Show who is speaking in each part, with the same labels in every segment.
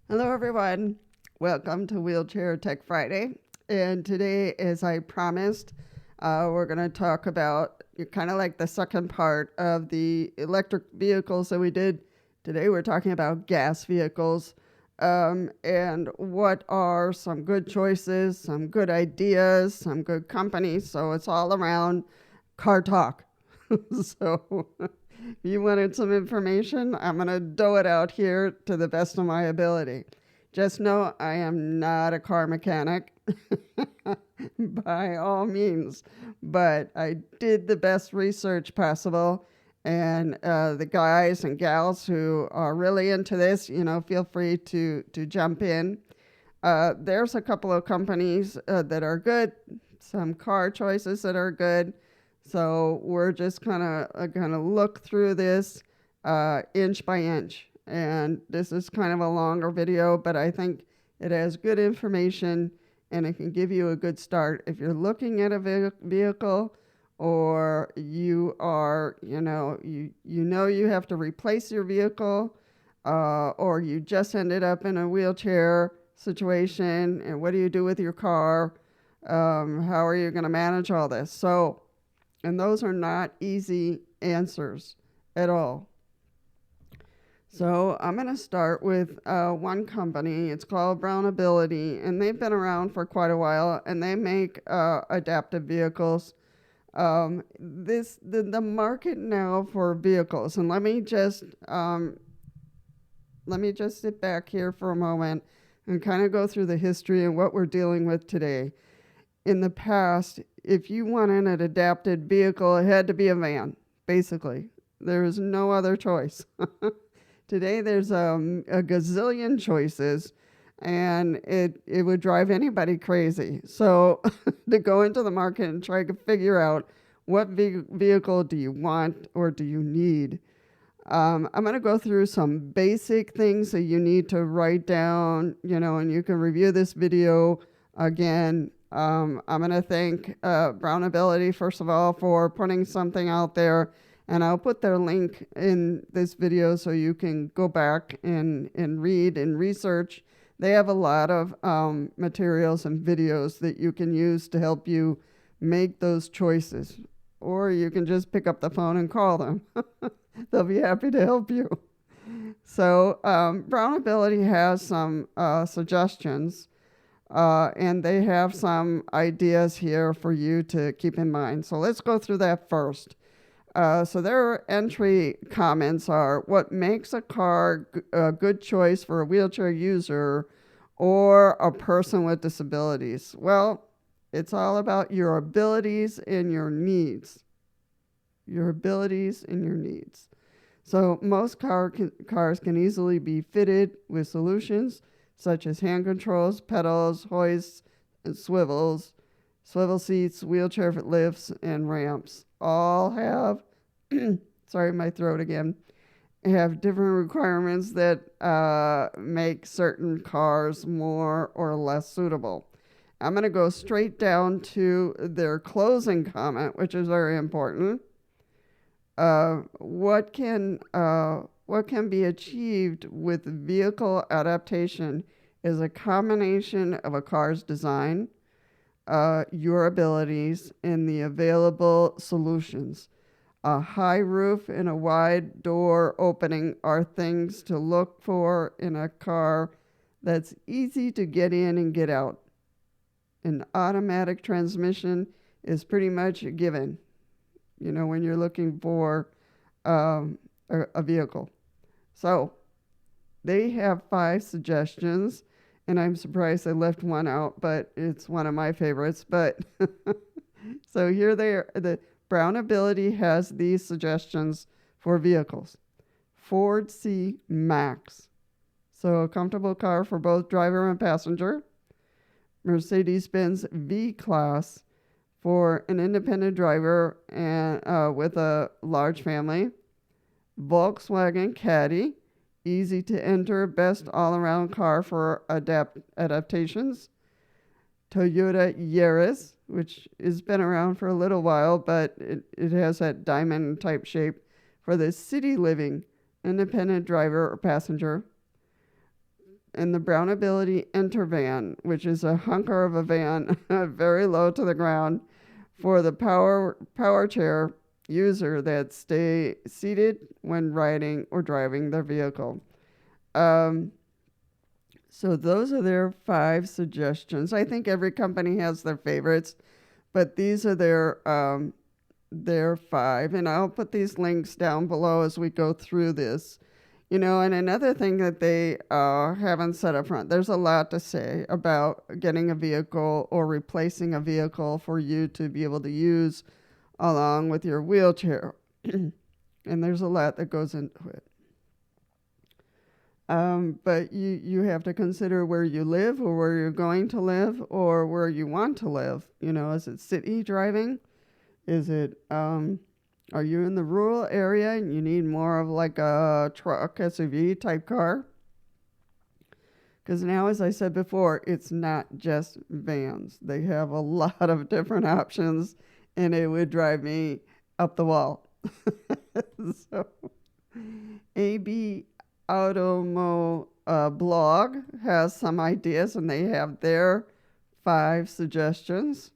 Speaker 1: Hello, everyone. Welcome to Wheelchair Tech Friday. And today, as I promised, we're going to talk about kind of like the second part of the electric vehicles that we did. Today, we're talking about gas vehicles and what are some good choices, some good ideas, some good companies. So it's all around car talk. So you wanted some information? I'm going to dough it out here to the best of my ability. Just know I am not a car mechanic by all means, but I did the best research possible. And the guys and gals who are really into this, feel free to jump in. There's a couple of companies that are good, some car choices that are good. So we're just kind of gonna look through this inch by inch. And this is kind of a longer video, but I think it has good information and it can give you a good start if you're looking at a vehicle, or you are, you have to replace your vehicle, or you just ended up in a wheelchair situation, and what do you do with your car? How are you going to manage all this? So, and those are not easy answers at all. So I'm going to start with one company. It's called Brown Ability, and they've been around for quite a while, and they make adaptive vehicles. The market now for vehicles, and let me just sit back here for a moment and kind of go through the history and what we're dealing with today. In the past, if you wanted an adapted vehicle, it had to be a van, basically. There was no other choice. Today, there's a gazillion choices, and it would drive anybody crazy. So to go into the market and try to figure out what vehicle do you want or do you need. I'm going to go through some basic things that you need to write down, and you can review this video again. I'm going to thank Brown Ability, first of all, for putting something out there. And I'll put their link in this video so you can go back and read and research. They have a lot of materials and videos that you can use to help you make those choices. Or you can just pick up the phone and call them. They'll be happy to help you. So Brown Ability has some suggestions, and they have some ideas here for you to keep in mind. So let's go through that first. So their entry comments are: what makes a car a good choice for a wheelchair user or a person with disabilities? Well, it's all about your abilities and your needs. Your abilities and your needs. So most cars can easily be fitted with solutions such as hand controls, pedals, hoists, and swivel seats, wheelchair lifts, and ramps. All have, sorry, my throat again, have different requirements that make certain cars more or less suitable. I'm going to go straight down to their closing comment, which is very important. What can be achieved with vehicle adaptation is a combination of a car's design, your abilities, and the available solutions. A high roof and a wide door opening are things to look for in a car that's easy to get in and get out. An automatic transmission is pretty much a given, when you're looking for a vehicle. So they have 5 suggestions, and I'm surprised I left one out, but it's one of my favorites. But so here they are. The Brown Ability has these suggestions for vehicles. Ford C Max, so a comfortable car for both driver and passenger. Mercedes-Benz V-Class for an independent driver and with a large family. Volkswagen Caddy, easy to enter, best all-around car for adaptations. Toyota Yaris, which has been around for a little while, but it has that diamond type shape for the city living independent driver or passenger. in the Brown Ability Intervan, which is a hunker of a van, very low to the ground, for the power chair user that stay seated when riding or driving their vehicle. Um, so those are their 5 suggestions. I think every company has their favorites, but these are their 5, and I'll put these links down below as we go through this. You know, and another thing that they haven't said up front, there's a lot to say about getting a vehicle or replacing a vehicle for you to be able to use along with your wheelchair. And there's a lot that goes into it. But you have to consider where you live or where you're going to live or where you want to live. You know, is it city driving? Is it, are you in the rural area and you need more of like a truck, SUV type car? Because now, as I said before, it's not just vans. They have a lot of different options, and it would drive me up the wall. So, AB Automo blog has some ideas, and they have their 5 suggestions.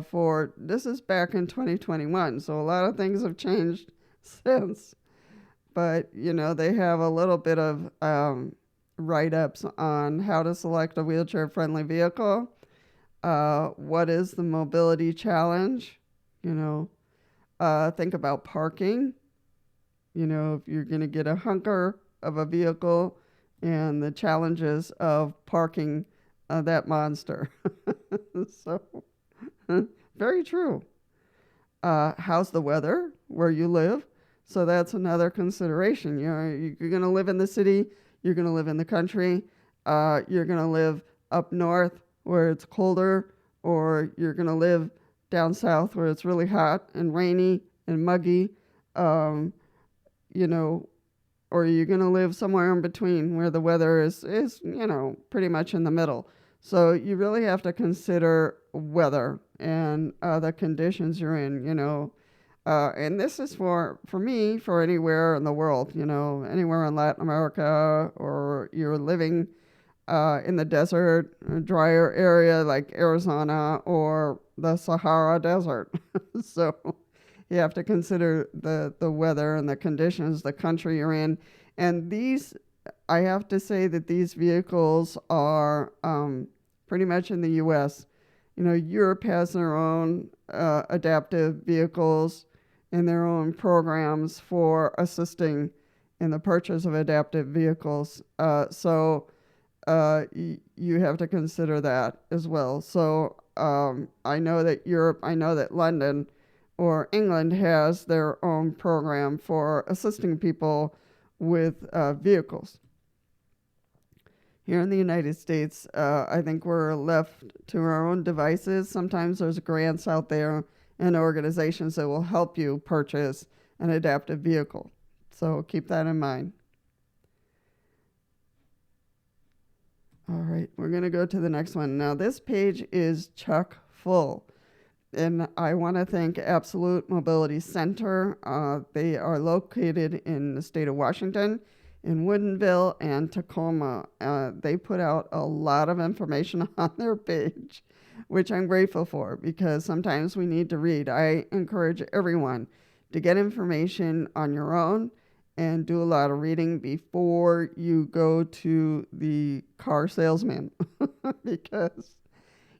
Speaker 1: For this is back in 2021, so a lot of things have changed since. But, you know, they have a little bit of write-ups on how to select a wheelchair-friendly vehicle. What is the mobility challenge? You know, think about parking. You know, if you're going to get a hunker of a vehicle and the challenges of parking that monster. So, very true. How's the weather where you live? So that's another consideration. You know, you're going to live in the city, you're going to live in the country, you're going to live up north where it's colder, or you're going to live down south where it's really hot and rainy and muggy, you know, or you're going to live somewhere in between where the weather is, you know, pretty much in the middle. So you really have to consider weather and the conditions you're in, you know. And this is for me, for anywhere in the world, you know, anywhere in Latin America, or you're living in the desert, a drier area like Arizona or the Sahara Desert. So you have to consider the weather and the conditions, the country you're in. And these, I have to say that these vehicles are pretty much in the U.S. You know, Europe has their own adaptive vehicles and their own programs for assisting in the purchase of adaptive vehicles. So you have to consider that as well. So I know that London or England has their own program for assisting people with vehicles. Here in the United States, I think we're left to our own devices. Sometimes there's grants out there and organizations that will help you purchase an adaptive vehicle. So keep that in mind. All right, we're going to go to the next one. Now, this page is chock full. And I want to thank Absolute Mobility Center. They are located in the state of Washington, in Woodinville and Tacoma. They put out a lot of information on their page, which I'm grateful for, because sometimes we need to read. I encourage everyone to get information on your own and do a lot of reading before you go to the car salesman, because,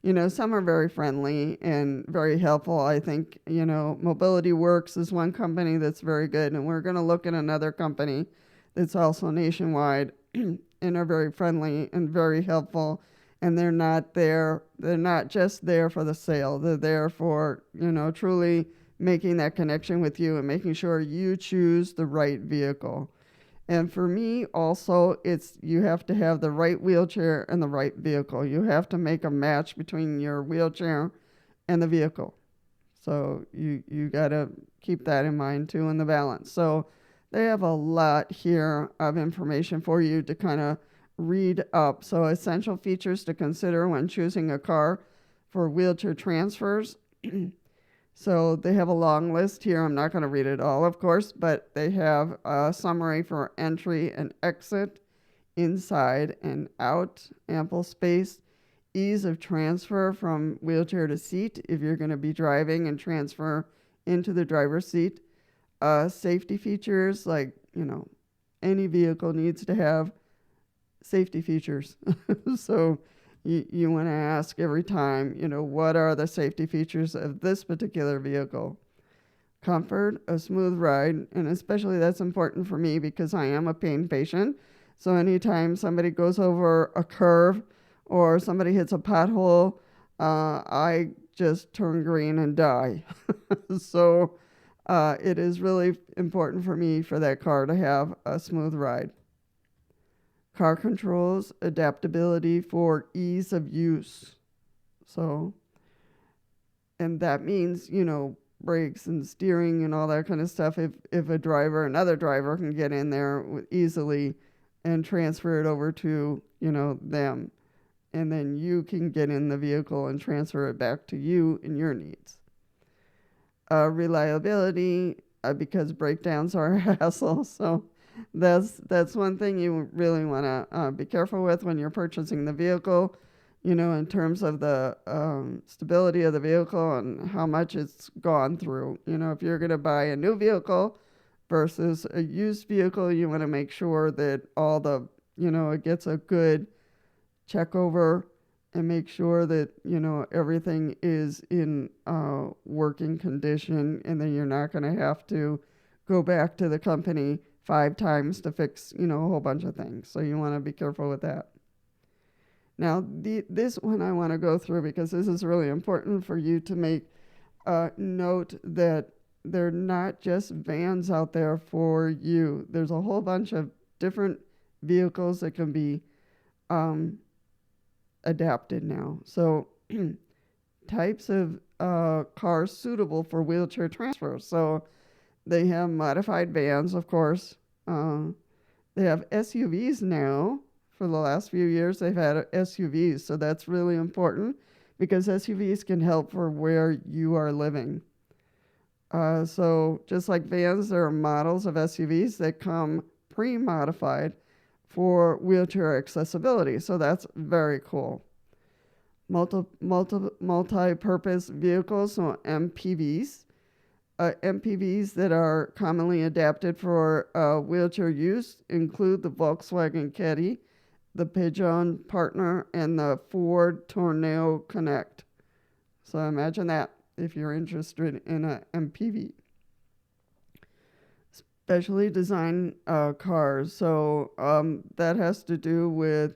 Speaker 1: you know, some are very friendly and very helpful. I think, you know, Mobility Works is one company that's very good, and we're going to look at another company that's also nationwide and are very friendly and very helpful. And they're not just there for the sale. They're there for, you know, truly making that connection with you and making sure you choose the right vehicle. And for me also, you have to have the right wheelchair and the right vehicle. You have to make a match between your wheelchair and the vehicle. So you got to keep that in mind too, in the balance. So they have a lot here of information for you to kind of read up. So essential features to consider when choosing a car for wheelchair transfers. So they have a long list here. I'm not going to read it all, of course, but they have a summary for entry and exit, inside and out, ample space, ease of transfer from wheelchair to seat if you're going to be driving and transfer into the driver's seat. Safety features, like, any vehicle needs to have safety features. So you want to ask every time, what are the safety features of this particular vehicle? Comfort, a smooth ride, and especially that's important for me because I am a pain patient. So anytime somebody goes over a curve or somebody hits a pothole, I just turn green and die. So it is really important for me for that car to have a smooth ride. Car controls, adaptability for ease of use. So, and that means, brakes and steering and all that kind of stuff. If another driver can get in there easily and transfer it over to, them. And then you can get in the vehicle and transfer it back to you and your needs. Reliability, because breakdowns are a hassle. So that's one thing you really want to be careful with when you're purchasing the vehicle, in terms of the stability of the vehicle and how much it's gone through. If you're going to buy a new vehicle versus a used vehicle, you want to make sure that all the, it gets a good check over and make sure that, everything is in working condition, and then you're not going to have to go back to the company 5 times to fix, a whole bunch of things. So you want to be careful with that. Now, this one I want to go through because this is really important for you to make note that they're not just vans out there for you. There's a whole bunch of different vehicles that can be adapted now. So types of cars suitable for wheelchair transfer. So they have modified vans, of course. They have SUVs now. For the last few years, they've had SUVs. So that's really important because SUVs can help for where you are living. So just like vans, there are models of SUVs that come pre-modified for wheelchair accessibility. So that's very cool. Multi-purpose vehicles, so MPVs. MPVs that are commonly adapted for wheelchair use include the Volkswagen Caddy, the Peugeot Partner, and the Ford Tourneo Connect. So imagine that if you're interested in a MPV. Specially designed cars. So that has to do with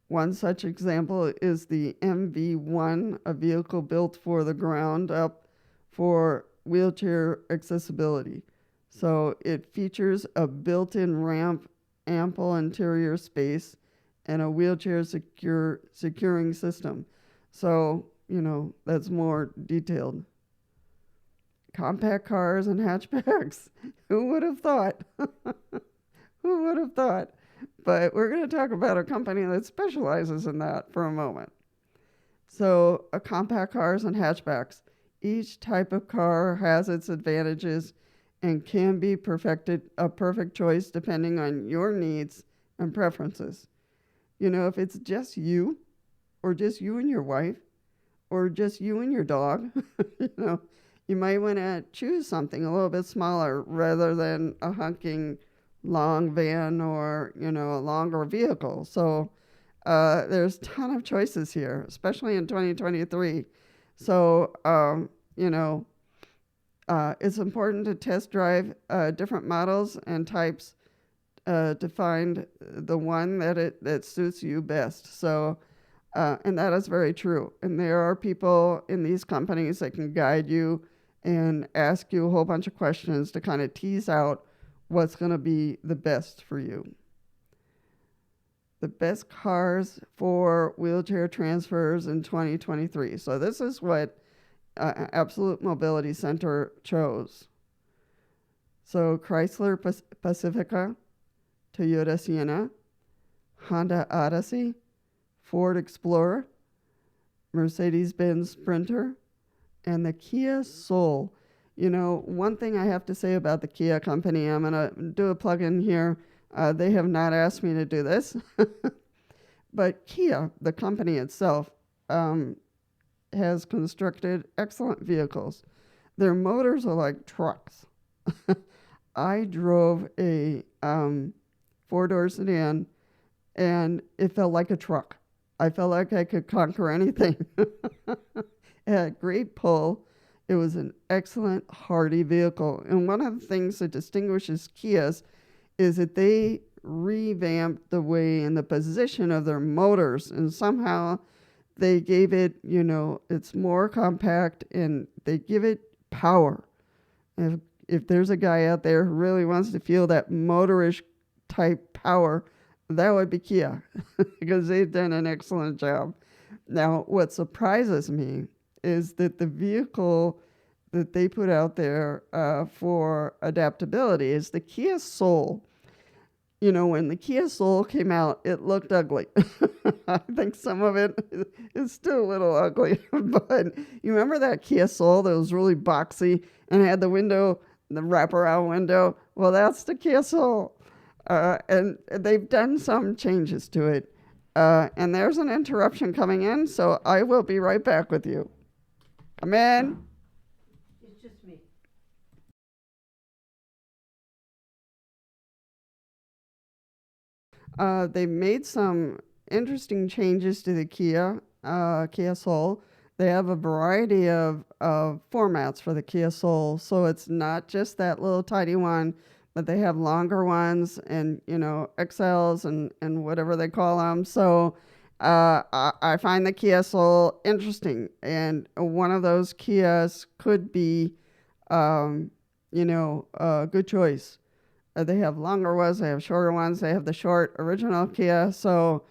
Speaker 1: one such example is the MV1, a vehicle built for the ground up for wheelchair accessibility. So it features a built-in ramp, ample interior space, and a wheelchair securing system. So, that's more detailed. Compact cars and hatchbacks. Who would have thought? Who would have thought? But we're going to talk about a company that specializes in that for a moment. So, compact cars and hatchbacks. Each type of car has its advantages and can be a perfect choice depending on your needs and preferences. If it's just you, or just you and your wife, or just you and your dog, you might want to choose something a little bit smaller rather than a hunking long van or, a longer vehicle. So there's a ton of choices here, especially in 2023. So, it's important to test drive different models and types to find the one that suits you best. So, and that is very true. And there are people in these companies that can guide you and ask you a whole bunch of questions to kind of tease out what's going to be the best for you. The best cars for wheelchair transfers in 2023. So this is what Absolute Mobility Center chose. So Chrysler Pacifica, Toyota Sienna, Honda Odyssey, Ford Explorer, Mercedes-Benz Sprinter, And the Kia Soul, one thing I have to say about the Kia company, I'm going to do a plug-in here. They have not asked me to do this. But Kia, the company itself, has constructed excellent vehicles. Their motors are like trucks. I drove a four-door sedan, and it felt like a truck. I felt like I could conquer anything. It had great pull. It was an excellent, hardy vehicle. And one of the things that distinguishes Kias is that they revamped the way and the position of their motors, and somehow they gave it, it's more compact, and they give it power. If there's a guy out there who really wants to feel that motorish type power, that would be Kia, because they've done an excellent job. Now, what surprises me is that the vehicle that they put out there for adaptability is the Kia Soul. When the Kia Soul came out, it looked ugly. I think some of it is still a little ugly. But you remember that Kia Soul that was really boxy and had the wraparound window? Well, that's the Kia Soul. And they've done some changes to it. And there's an interruption coming in, so I will be right back with you. Come in.
Speaker 2: It's just me.
Speaker 1: They made some interesting changes to the Kia Soul. They have a variety of formats for the Kia Soul, so it's not just that little tiny one, but they have longer ones and, XLs and whatever they call them. So I find the Kia Soul interesting, and one of those Kias could be, a good choice. They have longer ones, they have shorter ones, they have the short original Kia. So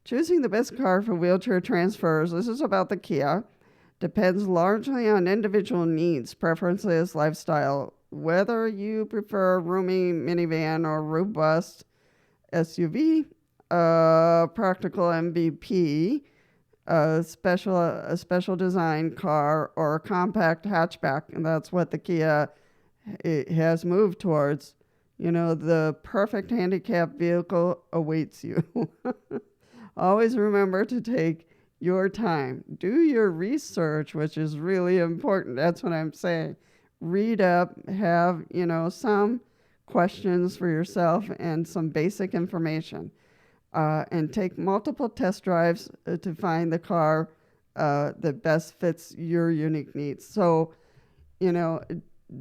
Speaker 1: choosing the best car for wheelchair transfers, this is about the Kia, depends largely on individual needs, preferences, lifestyle. Whether you prefer a roomy minivan or robust SUV, practical MVP, a special design car, or a compact hatchback, and that's what the Kia has moved towards. The perfect handicap vehicle awaits you. Always remember to take your time. Do your research, which is really important. That's what I'm saying. Read up, have, some questions for yourself and some basic information. And take multiple test drives to find the car that best fits your unique needs. So,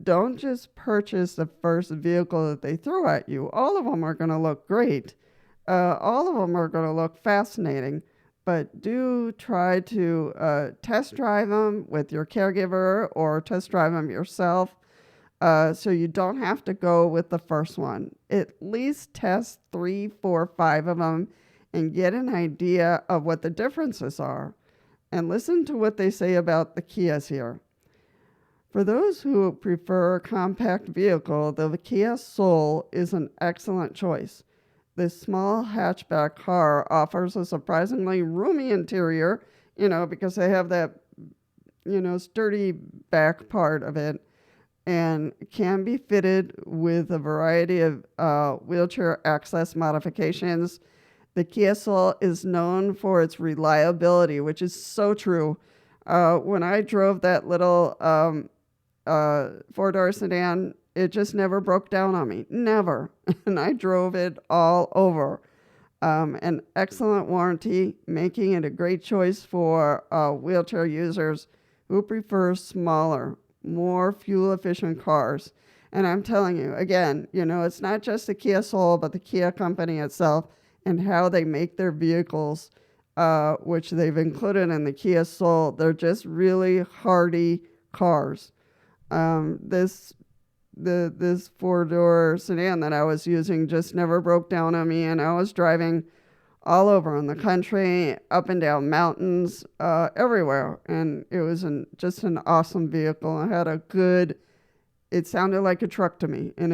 Speaker 1: don't just purchase the first vehicle that they throw at you. All of them are going to look great. All of them are going to look fascinating. But do try to test drive them with your caregiver or test drive them yourself so you don't have to go with the first one. At least test 3, 4, 5 of them and get an idea of what the differences are. And listen to what they say about the Kias here. For those who prefer a compact vehicle, the Kia Soul is an excellent choice. This small hatchback car offers a surprisingly roomy interior, because they have that, sturdy back part of it, and can be fitted with a variety of wheelchair access modifications. The Kia Soul is known for its reliability, which is so true. When I drove that little four-door sedan, it just never broke down on me. Never. And I drove it all over. An excellent warranty, making it a great choice for wheelchair users who prefer smaller, more fuel-efficient cars. And I'm telling you, again, it's not just the Kia Soul, but the Kia company itself and how they make their vehicles, which they've included in the Kia Soul. They're just really hardy cars. This four-door sedan that I was using just never broke down on me, and I was driving all over in the country, up and down mountains, everywhere, and it was just an awesome vehicle. It sounded like a truck to me, and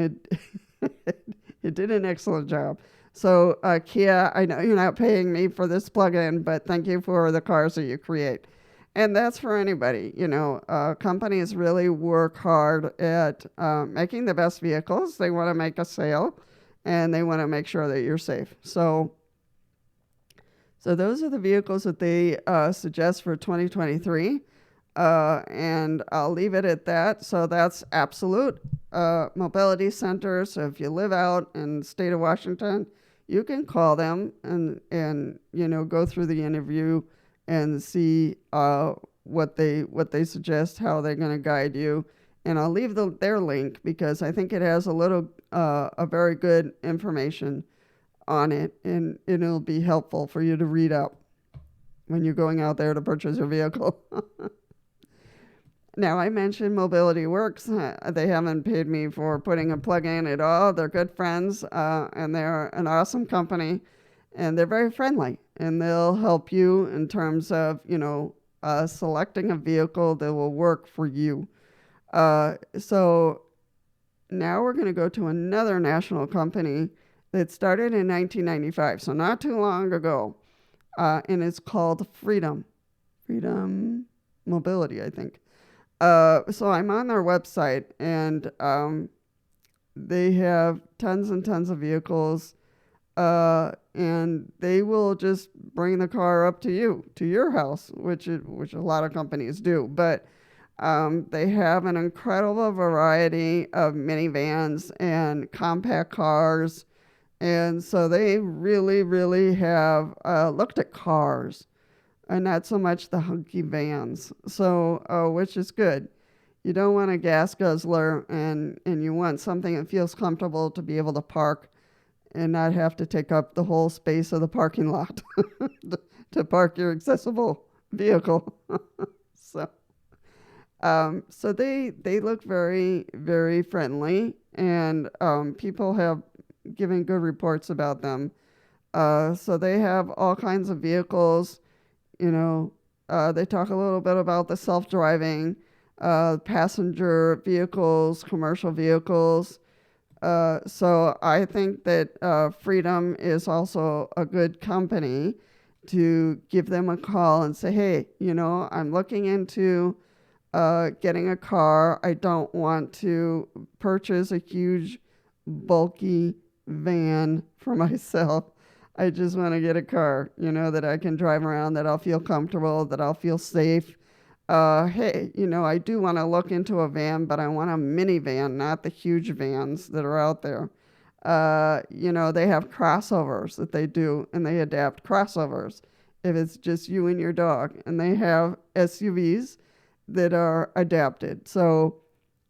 Speaker 1: it did an excellent job. So Kia, I know you're not paying me for this plug-in, but thank you for the cars that you create. And that's for anybody. Companies really work hard at making the best vehicles. They want to make a sale, and they want to make sure that you're safe. So those are the vehicles that they suggest for 2023. And I'll leave it at that. So that's Absolute Mobility Center. So if you live out in the state of Washington, you can call them and go through the interview and see what they suggest, how they're going to guide you. And I'll leave their link because I think it has a very good information on it, and it'll be helpful for you to read up when you're going out there to purchase your vehicle. Now, I mentioned Mobility Works. They haven't paid me for putting a plug in at all. They're good friends, and they're an awesome company, and they're very friendly, and they'll help you in terms of, selecting a vehicle that will work for you. So now we're going to go to another national company that started in 1995, so not too long ago, and it's called Freedom Mobility, I think. So I'm on their website, and they have tons and tons of vehicles, and they will just bring the car up to you, to your house, which a lot of companies do. But they have an incredible variety of minivans and compact cars, and so they really, really have looked at cars and not so much the hunky vans. So, which is good. You don't want a gas guzzler, and you want something that feels comfortable to be able to park and not have to take up the whole space of the parking lot to park your accessible vehicle. So, so they look very, very friendly, and people have given good reports about them. So they have all kinds of vehicles. They talk a little bit about the self-driving, passenger vehicles, commercial vehicles. So I think that Freedom is also a good company to give them a call and say, hey, I'm looking into getting a car. I don't want to purchase a huge, bulky van for myself. I just want to get a car, that I can drive around, that I'll feel comfortable, that I'll feel safe. Hey, I do want to look into a van, but I want a minivan, not the huge vans that are out there. They have crossovers that they do, and they adapt crossovers if it's just you and your dog. And they have SUVs that are adapted. So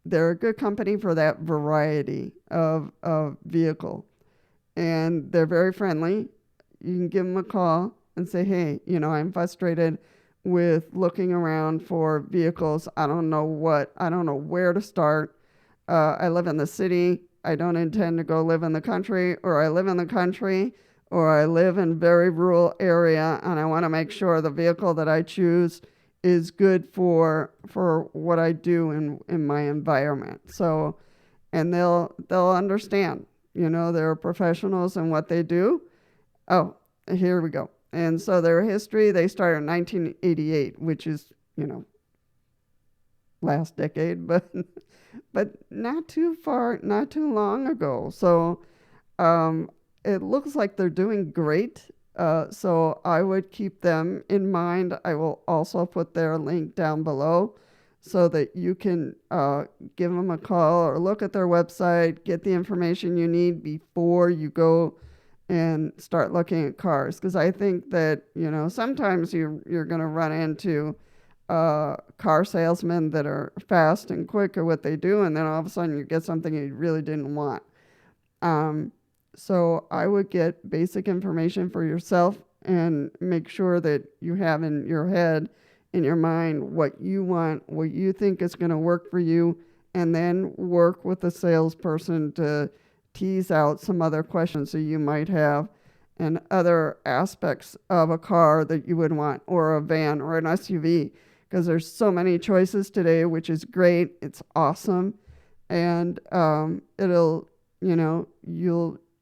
Speaker 1: they're a good company for that variety of vehicle. And they're very friendly. You can give them a call and say, hey, I'm frustrated with looking around for vehicles. I don't know where to start. I live in the city. I don't intend to go live in the country, or I live in the country, or I live in a very rural area, and I want to make sure the vehicle that I choose is good for what I do in my environment. So, and they'll understand. They're professionals in what they do. Oh, here we go. And so their history, they started in 1988, which is, last decade, but not too long ago. So it looks like they're doing great. So I would keep them in mind. I will also put their link down below so that you can give them a call or look at their website, get the information you need before you go and start looking at cars. Because I think that, sometimes you're going to run into car salesmen that are fast and quick at what they do, and then all of a sudden you get something you really didn't want. So I would get basic information for yourself and make sure that you have in your head, in your mind, what you want, what you think is going to work for you, and then work with the salesperson to tease out some other questions that you might have and other aspects of a car that you would want, or a van or an SUV, because there's so many choices today, which is great. It's awesome. And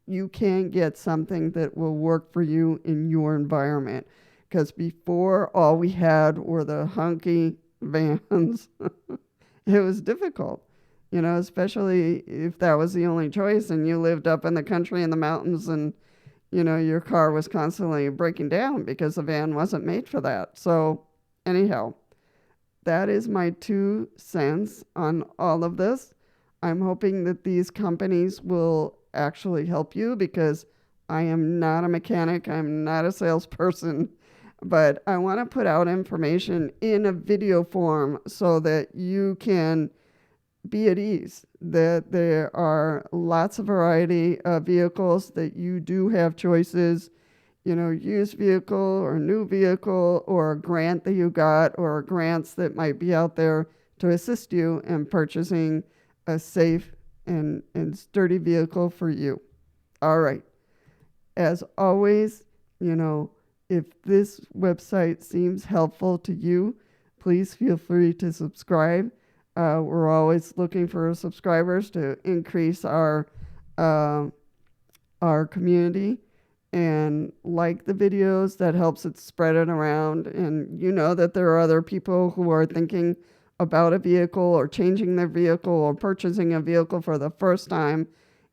Speaker 1: you can get something that will work for you in your environment, because before all we had were the hunky vans. It was difficult, especially if that was the only choice and you lived up in the country in the mountains and, your car was constantly breaking down because the van wasn't made for that. So anyhow, that is my 2 cents on all of this. I'm hoping that these companies will actually help you because I am not a mechanic. I'm not a salesperson, but I want to put out information in a video form so that you can be at ease, that there are lots of variety of vehicles, that you do have choices, used vehicle or new vehicle or a grant that you got or grants that might be out there to assist you in purchasing a safe and sturdy vehicle for you. All right. As always, if this website seems helpful to you, please feel free to subscribe. We're always looking for subscribers to increase our community, and like the videos. That helps it spread it around. And that there are other people who are thinking about a vehicle or changing their vehicle or purchasing a vehicle for the first time,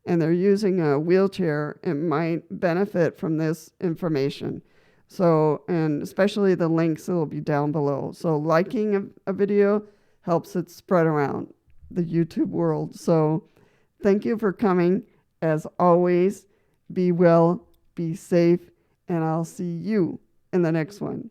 Speaker 1: and they're using a wheelchair. It might benefit from this information. So, and especially the links that will be down below. So liking a video helps it spread around the YouTube world. So thank you for coming. As always, be well, be safe, and I'll see you in the next one.